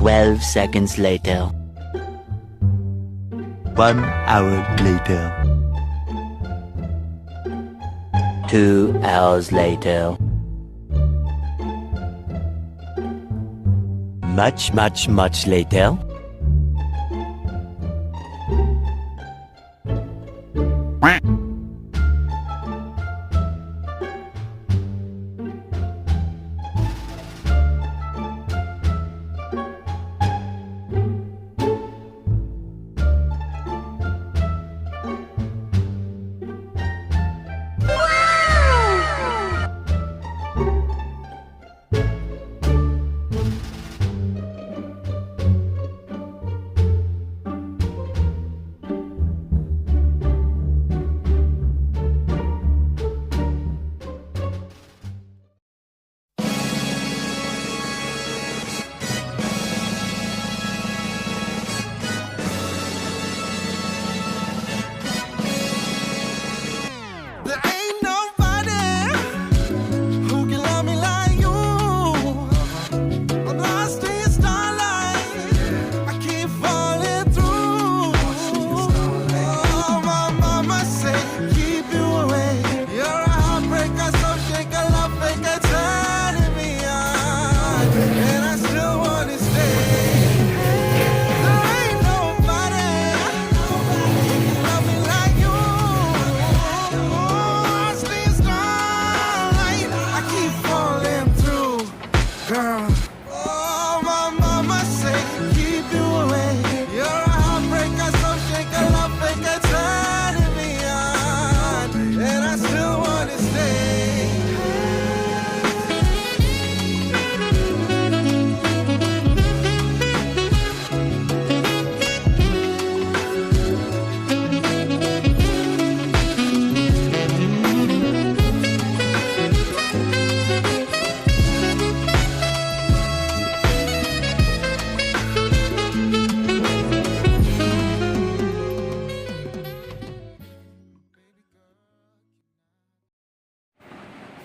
12 seconds later. 1 hour later. 2 hours later. Much later.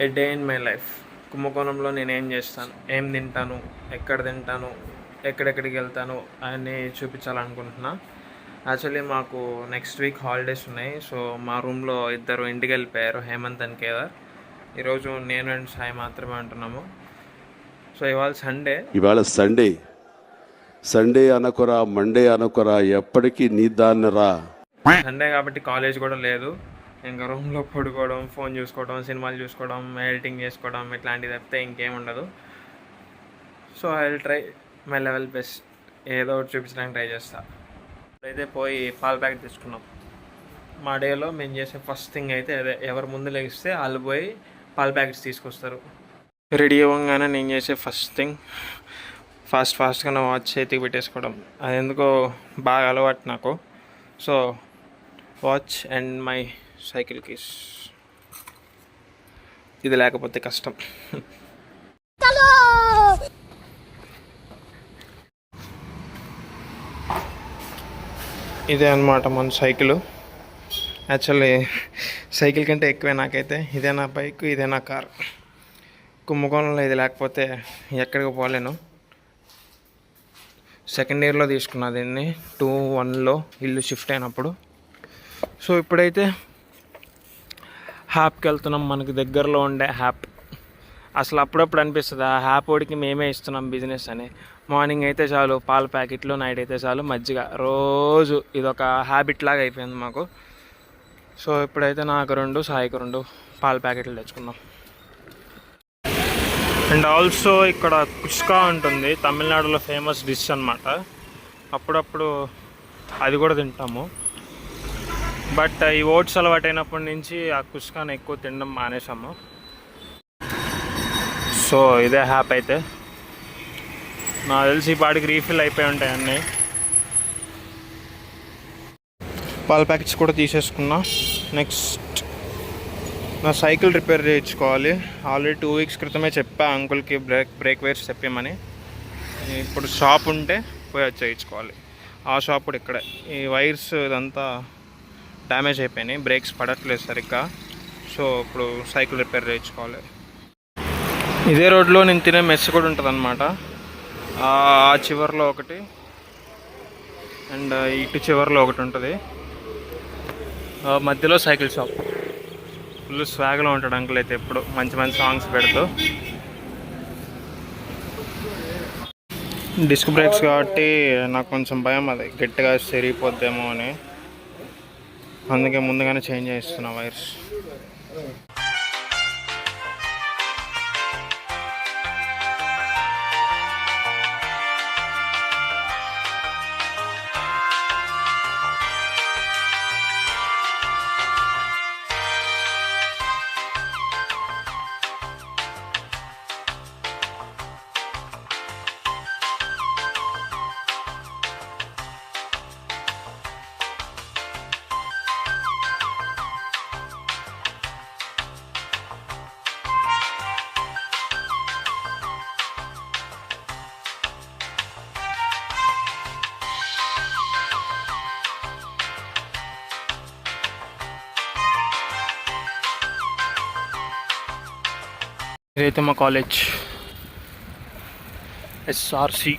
A day in my life. కుంభకోణంలో నేను ఏం చేస్తాను, ఏం తింటాను, ఎక్కడ తింటాను, ఎక్కడెక్కడికి వెళ్తాను అని చూపించాలనుకుంటున్నా. యాక్చువల్లీ మాకు నెక్స్ట్ వీక్ హాలిడేస్ ఉన్నాయి. సో మా రూమ్లో ఇద్దరు ఇంటికి వెళ్ళిపోయారు, హేమంత్ అండ్ కేదార్. ఈరోజు నేను అండ్ సాయి మాత్రమే ఉంటున్నాము. సో ఇవాళ సండే అనుకోరా, మండే అనుకోరా, ఎప్పటికీ నీ దాన్ని రా. సండే కాబట్టి కాలేజ్ కూడా లేదు. ఇంకా రూమ్లో పడుకోవడం, ఫోన్ చూసుకోవడం, సినిమాలు చూసుకోవడం, ఎడిటింగ్ చేసుకోవడం, ఇట్లాంటివి తప్పితే ఇంకేం ఉండదు. So I will try my level best, ఏదో ఒకటి చూపించడానికి ట్రై చేస్తా. అయితే పోయి పాల ప్యాకెట్ తీసుకున్నాం. మా డేలో మేము చేసే ఫస్ట్ థింగ్ అయితే అదే. ఎవరు ముందు లెగిస్తే వాళ్ళు పోయి పాల ప్యాకెట్స్ తీసుకొస్తారు. రెడీ అవ్వగానే నేను చేసే ఫస్ట్ థింగ్ ఫాస్ట్గా నా వాచ్ చేతికి పెట్టేసుకోవడం. అది ఎందుకో బాగా అలవాటు నాకు. So watch and my cycle keys, ఇది లేకపోతే కష్టం. ఇదే అన్నమాట మన సైకిల్. యాక్చువల్లీ సైకిల్ కంటే ఎక్కువే నాకైతే. ఇదే నా బైక్, ఇదే నా కార్. కుంభకోణంలో ఇది లేకపోతే ఎక్కడికి పోలేను. సెకండ్ ఇయర్లో తీసుకున్నా దీన్ని, 2021లో ఇల్లు షిఫ్ట్ అయినప్పుడు. సో ఇప్పుడైతే హ్యాప్కి వెళ్తున్నాం, మనకి దగ్గరలో ఉండే హ్యాప్. అసలు అప్పుడప్పుడు అనిపిస్తుంది ఆ హ్యాప్ ఓడికి మేమే ఇస్తున్నాం బిజినెస్ అని. మార్నింగ్ అయితే చాలు పాల ప్యాకెట్లు, నైట్ అయితే చాలు మజ్జిగ. రోజు ఇదొక హ్యాబిట్ లాగా అయిపోయింది మాకు. సో ఇప్పుడైతే నాకు 2, సాయికి 2 పాల ప్యాకెట్లు తెచ్చుకున్నాం. అండ్ ఆల్సో ఇక్కడ కుష్కా ఉంటుంది, తమిళనాడులో ఫేమస్ డిష్ అన్నమాట. అప్పుడప్పుడు అది కూడా తింటాము. బట్ ఈ ఓట్స్ అలవాటు అయినప్పటి నుంచి ఆ కుష్కాను ఎక్కువ తినడం మానేసాము. సో ఇదే హ్యాప్. అయితే నాకు తెలిసి ఈ పాటికి రీఫిల్ అయిపోయి ఉంటాయి అన్నీ. పాల ప్యాకెట్స్ కూడా తీసేసుకున్నా. నెక్స్ట్ నా సైకిల్ రిపేర్ చేయించుకోవాలి. ఆల్రెడీ 2 వీక్స్ క్రితమే చెప్పా అంకుల్కి బ్రేక్ వైర్స్ చెప్పమని. ఇప్పుడు షాప్ ఉంటే పోయి చేయించుకోవాలి. ఆ షాప్ కూడా ఇక్కడే. ఈ వైర్స్ ఇదంతా డ్యామేజ్ అయిపోయినాయి, బ్రేక్స్ పడట్లేదు సరిగ్గా. సో ఇప్పుడు సైకిల్ రిపేర్ చేయించుకోవాలి. ఇదే రోడ్లో నేను తినే మెస్ కూడా ఉంటుంది అన్నమాట. ఆ చివర్లో ఒకటి అండ్ ఇటు చివర్లో ఒకటి ఉంటుంది. మధ్యలో సైకిల్ షాప్. ఫుల్ స్వాగ్లో ఉంటాడు అంకుల్ అయితే ఎప్పుడు మంచి మంచి సాంగ్స్ పెడుతూ. డిస్క్ బ్రేక్స్ కాబట్టి నాకు కొంచెం భయం, అది గట్టిగా సరిపోద్దేమో అని. అందుకే ముందుగానే చేంజ్ చేస్తున్నా వైర్స్. ఇదైతే మా కాలేజ్ ఎస్ఆర్సి.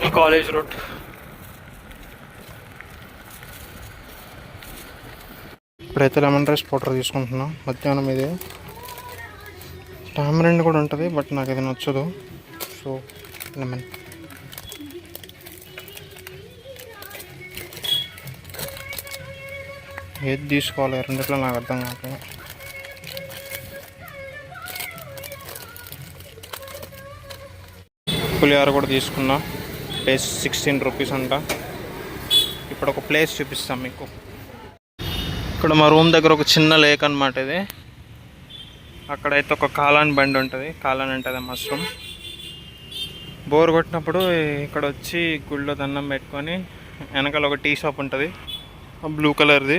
ఈ కాలేజ్ రోడ్. ఇప్పుడైతే లెమన్ రైస్ పౌడర్ తీసుకుంటున్నాం మధ్యాహ్నం. ఇది టామరెండ్ కూడా ఉంటుంది, బట్ నాకు ఇది నచ్చదు. So lemon. ఏది తీసుకోవాలి రెండిట్లో నాకు అర్థం కాక. పులిహోర కూడా తీసుకున్నా. ప్లేస్ 16 రూపీస్ అంట. ఇప్పుడు ఒక ప్లేస్ చూపిస్తాం మీకు. ఇక్కడ మా రూమ్ దగ్గర ఒక చిన్న లేక్ అనమాట ఇది. అక్కడైతే ఒక కాలాన్ బండి ఉంటుంది. కాలాన్ అంటే అది మష్రూమ్. బోర్ కొట్టినప్పుడు ఇక్కడ వచ్చి గుళ్ళో దండం పెట్టుకొని వెనకాల ఒక టీ షాప్ ఉంటుంది బ్లూ కలర్ది.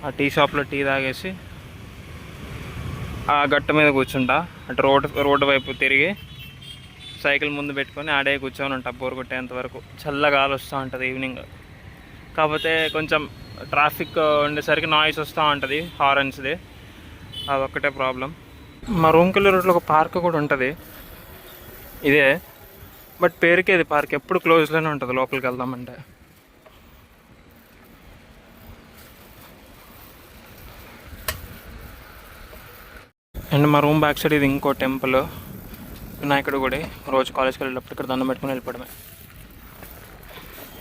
ఆ టీ షాప్లో టీ తాగేసి ఆ గట్ట మీద కూర్చుంటా. అటు రోడ్డు వైపు తిరిగి సైకిల్ ముందు పెట్టుకొని ఆడే కూర్చొని ఉంటా బోర్ కొట్టేంత వరకు. చల్లగా గాలి వస్తూ ఉంటుంది ఈవినింగ్. కాకపోతే కొంచెం ట్రాఫిక్ ఉండేసరికి నాయిస్ వస్తూ ఉంటుంది హారన్స్ది. అది ఒక్కటే ప్రాబ్లం. మా రూమ్కి వెళ్ళే రోడ్లో ఒక పార్క్ కూడా ఉంటుంది ఇదే, బట్ పేరుకే ఇది పార్క్. ఎప్పుడు క్లోజ్లోనే ఉంటుంది లోపలికి వెళ్దామంటే. అండ్ మా రూమ్ బ్యాక్ సైడ్ ఇది ఇంకో టెంపుల్, వినాయకుడు గుడి. రోజు కాలేజ్కి వెళ్ళేటప్పుడు ఇక్కడ దండం పెట్టుకుని వెళ్ళిపోవడమే.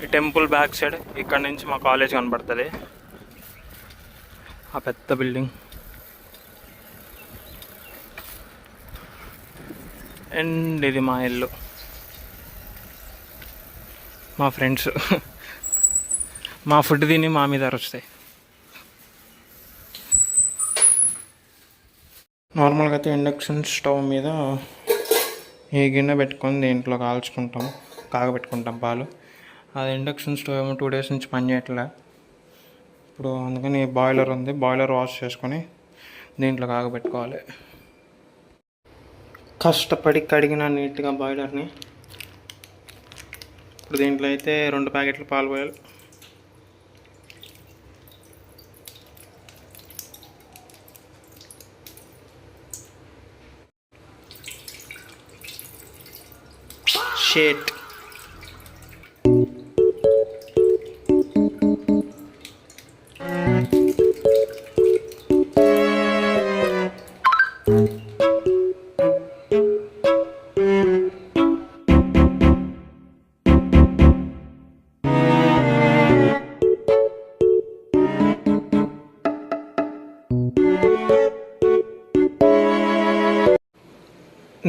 ఈ టెంపుల్ బ్యాక్ సైడ్ ఇక్కడ నుంచి మా కాలేజ్ కనబడుతుంది, ఆ పెద్ద బిల్డింగ్. అండ్ ఇది మా ఇల్లు. మా ఫ్రెండ్స్ మా ఫుడ్ తిని మా మీద అరుస్తాయి. నార్మల్గా అయితే ఇండక్షన్ స్టవ్ మీద ఈ గిన్నె పెట్టుకొని దీంట్లో కాగబెట్టుకుంటాం పాలు. అది ఇండక్షన్ స్టవ్ ఏమో 2 days నుంచి పనిచేయట్లే. ఇప్పుడు అందుకని బాయిలర్ ఉంది, బాయిలర్ వాష్ చేసుకొని దీంట్లో కాగబెట్టుకోవాలి. కష్టపడి కడిగిన నీట్గా బాయిలర్ని. ఇప్పుడు దీంట్లో అయితే 2 ప్యాకెట్లు పాలు పోయాలి. షేట్.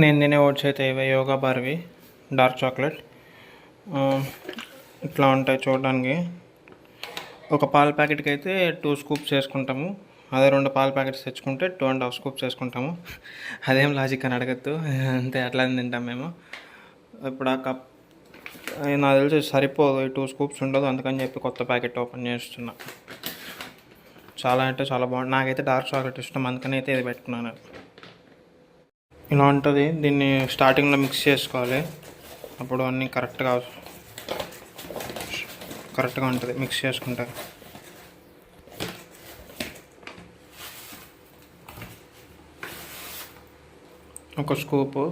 నేను తినే ఓట్స్ అయితే ఇవే యోగా బార్వి డార్క్ చాక్లెట్. ఇట్లా ఉంటాయి చూడడానికి. ఒక పాల ప్యాకెట్కి అయితే 2 scoops వేసుకుంటాము. అదే 2 పాల ప్యాకెట్స్ తెచ్చుకుంటే 2.5 scoops వేసుకుంటాము. అదేం లాజిక్ అని అడగద్దు, అంతే అట్లా తింటాం మేము. ఇప్పుడు ఆ కప్ నాకు తెలిసి సరిపోదు, 2 scoops ఉండదు. అందుకని చెప్పి కొత్త ప్యాకెట్ ఓపెన్ చేస్తున్నా. చాలా అంటే చాలా బాగుంది. నాకైతే డార్క్ చాక్లెట్ ఇష్టం, అందుకని అయితే ఇది పెట్టుకున్నాను. ఇలా ఉంటుంది. దీన్ని స్టార్టింగ్లో మిక్స్ చేసుకోవాలి, అప్పుడు అన్నీ కరెక్ట్గా ఉంటుంది మిక్స్ చేసుకుంటే. ఒక స్కూపు.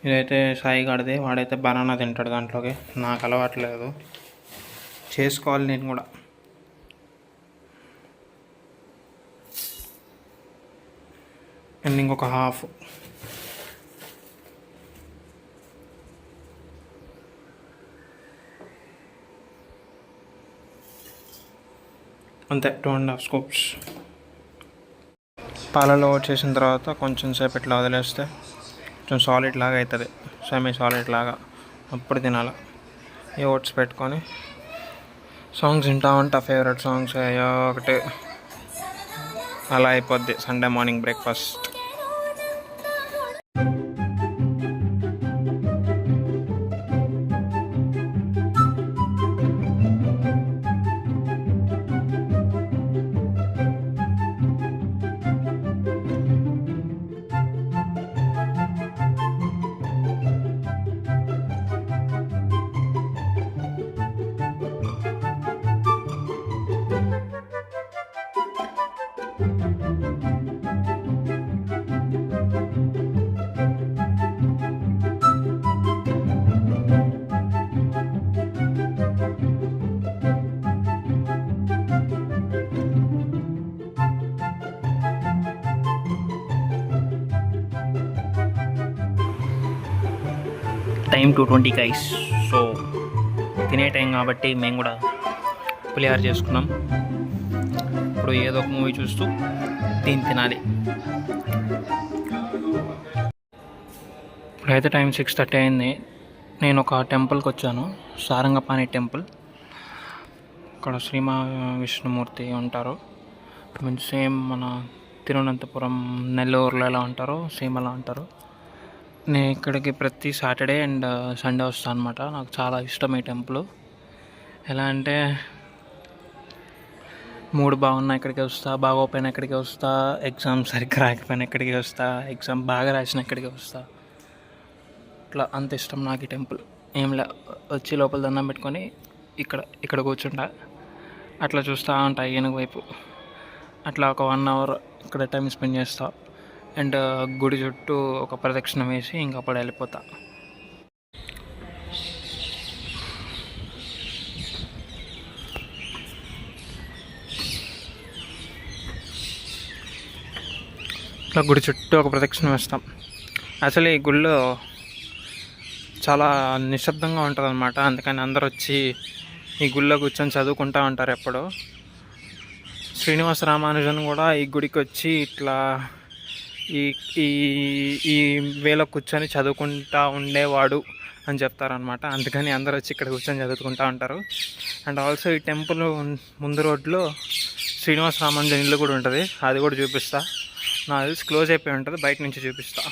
ఇదైతే సాయి గడిది, వాడైతే బనానా తింటాడు దాంట్లోకి. నాకు అలవాట్లేదు, చేసుకోవాలి నేను కూడా. అండ్ ఇంకొక హాఫ్. అంతే, 2.5 స్కూప్స్. పాలలో వచ్చేసిన తర్వాత కొంచెం సేపు ఇట్లా వదిలేస్తే కొంచెం సాలిడ్ లాగా అవుతుంది, సెమీ సాలిడ్ లాగా. అప్పుడు తినాలి. ఈ ఓట్స్ పెట్టుకొని సాంగ్స్ వింటా ఉంటా, ఫేవరెట్ సాంగ్స్ అయ్యో ఒకటి. అలా అయిపోద్ది Sunday morning breakfast. Time 2:20 guys. So తినే టైం కాబట్టి మేము కూడా పులిహార చేసుకున్నాం. ఇప్పుడు ఏదో ఒక మూవీ చూస్తూ తినాలి. ఇప్పుడైతే టైం 6:30 అయింది. నేను ఒక టెంపుల్కి వచ్చాను, సారంగపాణి టెంపుల్. ఇక్కడ శ్రీ మహావిష్ణుమూర్తి ఉంటారు. మీన్ సేమ్ మన తిరువనంతపురం, నెల్లూరులో ఎలా ఉంటారో సేమ్ అలా ఉంటారు. నేను ఇక్కడికి ప్రతి సాటర్డే అండ్ సండే వస్తాను అనమాట. నాకు చాలా ఇష్టం ఈ టెంపుల్. ఎలా అంటే మూడు బాగున్నా ఇక్కడికి వస్తా, బాగోపోయినా ఇక్కడికి వస్తా, ఎగ్జామ్ సరిగ్గా రాకపోయినా ఇక్కడికి వస్తా, ఎగ్జామ్ బాగా రాసిన ఇక్కడికి వస్తా. ఇట్లా అంత ఇష్టం నాకు ఈ టెంపుల్. ఏంలే, వచ్చి లోపల దండం పెట్టుకొని ఇక్కడ కూర్చుంటా, అట్లా చూస్తూ ఉంటా ఏనుగు వైపు. అట్లా ఒక 1 అవర్ ఇక్కడ టైం స్పెండ్ చేస్తా. అండ్ గుడి చుట్టూ ఒక ప్రదక్షిణ వేసి ఇంకా అప్పుడు వెళ్ళిపోతా. ఇట్లా గుడి చుట్టూ ఒక ప్రదక్షిణ వేస్తాం. అసలు ఈ గుడిలో చాలా నిశ్శబ్దంగా ఉంటుంది అనమాట. అందుకని అందరూ వచ్చి ఈ గుడిలో కూర్చొని చదువుకుంటూ ఉంటారు ఎప్పుడో. శ్రీనివాస రామానుజన్ కూడా ఈ గుడికి వచ్చి ఇట్లా ఈ వేలో కూర్చొని చదువుకుంటూ ఉండేవాడు అని చెప్తారనమాట. అందుకని అందరూ వచ్చి ఇక్కడ కూర్చొని చదువుకుంటూ ఉంటారు. అండ్ ఆల్సో ఈ టెంపుల్ ముందు రోడ్లో శ్రీనివాస రామానుజన్ ఇల్లు కూడా ఉంటుంది, అది కూడా చూపిస్తా. నాకు తెలిసి క్లోజ్ అయిపోయి ఉంటుంది, బయట నుంచి చూపిస్తా.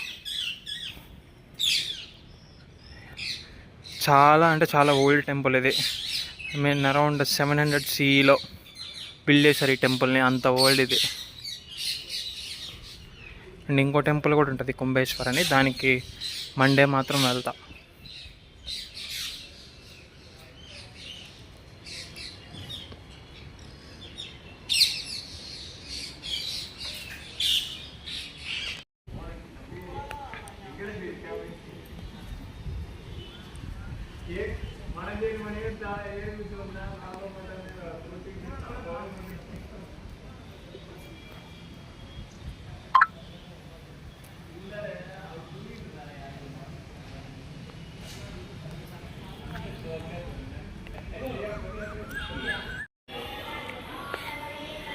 చాలా అంటే చాలా ఓల్డ్ టెంపుల్ ఇది. అరౌండ్ 700 CEలో బిల్డ్ చేశారు ఈ టెంపుల్ని, అంత ఓల్డ్ ఇది. అండ్ ఇంకో టెంపుల్ కూడా ఉంటుంది కుంభేశ్వర్ అని, దానికి మండే మాత్రం వెళ్తా.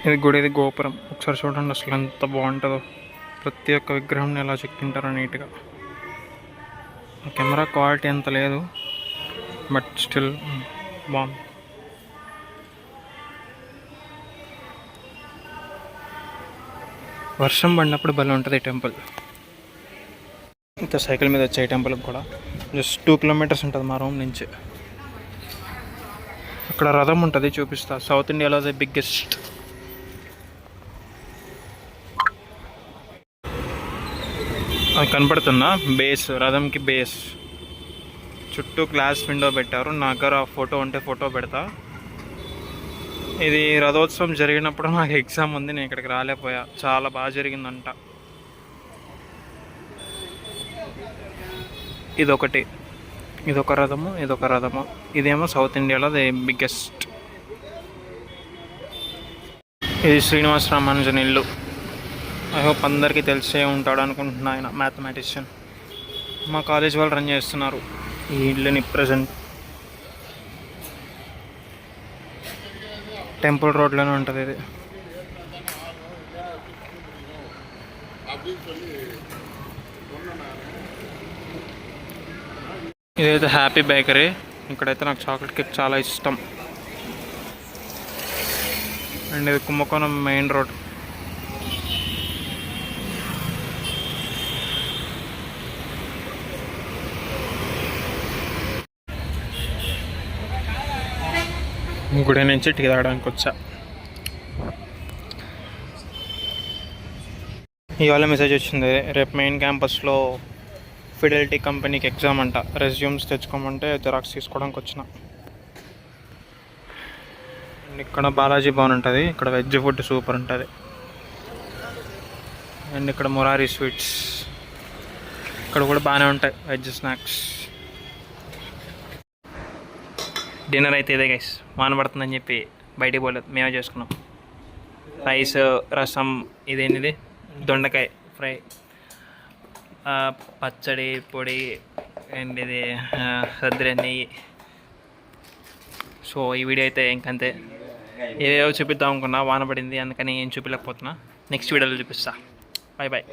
ఇది గుడి, ఇది గోపురం. ఒకసారి చూడండి అసలు ఎంత బాగుంటుందో. ప్రతి ఒక్క విగ్రహంని ఎలా చెక్కింటారో నీట్గా. కెమెరా క్వాలిటీ అంత లేదు, బట్ స్టిల్ బాగుంది. వర్షం పడినప్పుడు భలే ఉంటుంది ఈ టెంపుల్. ఇంకా సైకిల్ మీద వచ్చే టెంపుల్కి కూడా జస్ట్ 2 కిలోమీటర్స్ ఉంటుంది మా రూమ్ నుంచి. అక్కడ రథం ఉంటుంది, చూపిస్తా. సౌత్ ఇండియాలో ది బిగ్గెస్ట్. అది కనపడుతుందా? బేస్, రథంకి బేస్ చుట్టూ గ్లాస్ విండో పెట్టారు. నా దగ్గర ఫోటో ఉంటే ఫోటో పెడతా. ఇది రథోత్సవం జరిగినప్పుడు నాకు ఎగ్జామ్ ఉంది, నేను ఇక్కడికి రాలేకపోయా. చాలా బాగా జరిగిందంట. ఇదొక రథము. ఇదేమో సౌత్ ఇండియాలో ది బిగ్గెస్ట్. ఇది శ్రీనివాస రామానుజన్ ఇల్లు. ఐ హోప్ అందరికీ తెలిసే ఉంటాడు అనుకుంటున్నా. ఆయన మ్యాథమెటిషియన్. మా కాలేజ్ వాళ్ళు రన్ చేస్తున్నారు ఈ ఇల్లుని ప్రజెంట్. టెంపుల్ రోడ్లోనే ఉంటుంది ఇది. ఇదైతే హ్యాపీ బేకరీ. ఇక్కడైతే నాకు చాక్లెట్ కేక్ చాలా ఇష్టం. అండ్ ఇది కుంభకోణం మెయిన్ రోడ్. గుడి నుంచి టీ తాగడానికి వచ్చా. ఇవాళ మెసేజ్ వచ్చింది, రేపు మెయిన్ క్యాంపస్లో ఫిడెలిటీ కంపెనీకి ఎగ్జామ్ అంట. రెజ్యూమ్స్ తెచ్చుకోమంటే జిరాక్స్ తీసుకోవడానికి వచ్చిన. అండ్ ఇక్కడ బాలాజీ భవన్ ఉంటుంది. ఇక్కడ వెజ్ ఫుడ్ సూపర్ ఉంటుంది. అండ్ ఇక్కడ మురారి స్వీట్స్, ఇక్కడ కూడా బాగానే ఉంటాయి వెజ్ స్నాక్స్. డిన్నర్ అయితే ఇదే గైస్. వాన పడుతుందని చెప్పి బయటికి పోలేదు, మేమే చేసుకున్నాం. రైస్, రసం, ఇదేంటిది దొండకాయ ఫ్రై, పచ్చడి పొడి, అండ్ ఇది సద్ర నెయ్యి. సో ఈ వీడియో అయితే ఇంకంతే. ఏవేవో చూపిద్దాం అనుకున్నా, వాన పడింది అందుకని ఏం చూపించలేకపోతున్నా. నెక్స్ట్ వీడియోలో చూపిస్తా. Bye bye.